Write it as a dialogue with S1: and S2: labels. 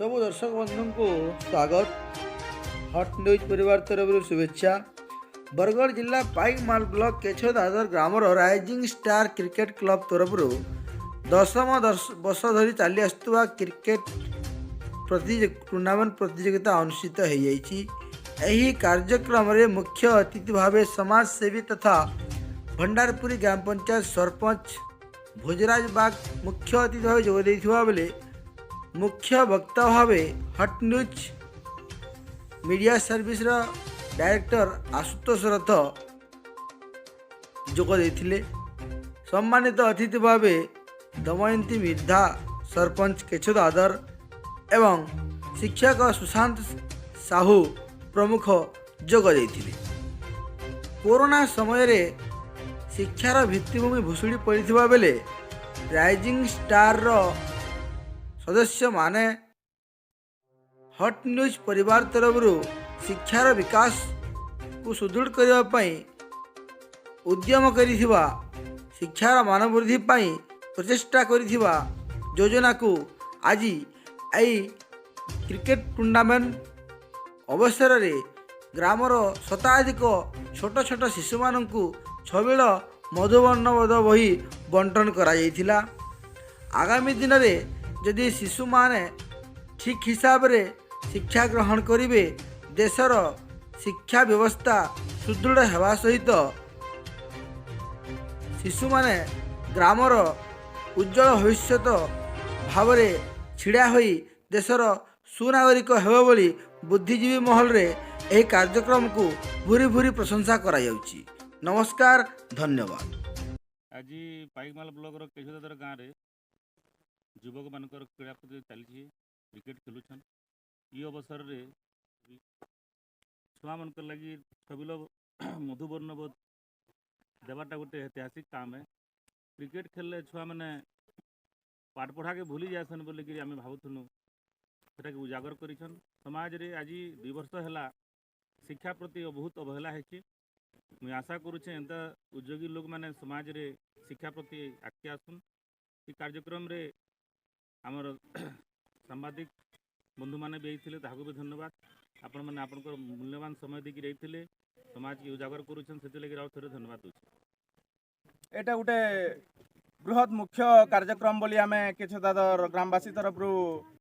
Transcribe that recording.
S1: सब दर्शक बंधु को स्वागत। हट न्यूज परिवार तरफ शुभेच्छा। बरगढ़ जिला पाइकमाल ब्लॉक केछो दादर ग्रामर राइजिंग स्टार क्रिकेट क्लब तरफ दशम वर्ष धरी चली आसुवा क्रिकेट टूर्नामेंट प्रतियोगिता अनुष्ठित हो जाइए। कार्यक्रम में मुख्य अतिथि भाव समाजसेवी तथा भंडारपुरी ग्राम पंचायत सरपंच भोजराज बाग मुख्य अतिथि भाव जोग बेले मुख्य वक्ता भाव हट news media service director Ashutosh रथ जोग देथिले। सम्मानित अतिथि भाव दमयंती मिर्धा सरपंच केछो दादर एवं शिक्षक सुशांत साहू प्रमुख जोग देथिले। कोरोना समय रे शिक्षार भित्तिभूमि भुशुड़ी पड़ता बेले राइजिंग स्टार सदस्य माने हट न्यूज परिवार तरफ शिक्षार विकास को सुदृढ़ करने उद्यम करिथिबा शिक्षार मान वृद्धि प्रचेष्टा करिथिबा योजना को आज आई क्रिकेट टूर्नामेंट अवसर रे ग्रामर शताधिक छोट छोट शिशु मानू छबिल मधुवर्णबोध बही बंटन करा जायथिला। आगामी दिन में जदि शिशु माने ठीक हिसाब रे शिक्षा ग्रहण करिवे देशर शिक्षा व्यवस्था सुदृढ़ हेबा सहित शिशु माने ग्रामर उज्जवल भविष्य भाव छिड़ा होई देशर सुनागरिक हेब बोली बुद्धिजीवी महल रे एही कार्यक्रम को भूरी भूरी प्रशंसा करा जाउची। नमस्कार, धन्यवाद।
S2: आज पाइकमाल ब्लॉक केशोदादर गाँव में युवक मान क्रीड़ा प्रतियोगिता चली क्रिकेट खेलुछन। ये अवसर में छुआ मान लगी छबिल मधुवर्णबोध देवाटा गोटे ऐतिहासिक काम है। क्रिकेट खेलले छुआ मैंने पाठ पढ़ा के भूली जासन बोलिकी आम भावुलु से उजागर करिछन। समाज रे आज 2 वर्ष है शिक्षा प्रति बहुत अवहेला है। मुझे आशा करुचे एंता उद्योगी लोग मैंने समाज रे शिक्षा प्रति आगे आसुन। कार्यक्रम रे आमर सांबादिक बंधु मैंने भी आइथिले ताहाको भी धन्यवाद। आपण मैंने आपनकर मूल्यवान समय देकी रहिथिले समाज की उजागर करुछन सेति लागि राव थरे धन्यवाद दोछि।
S3: एटा गोटे बृहत मुख्य कार्यक्रम बोली आमे केछो दादर ग्रामवासी तरफ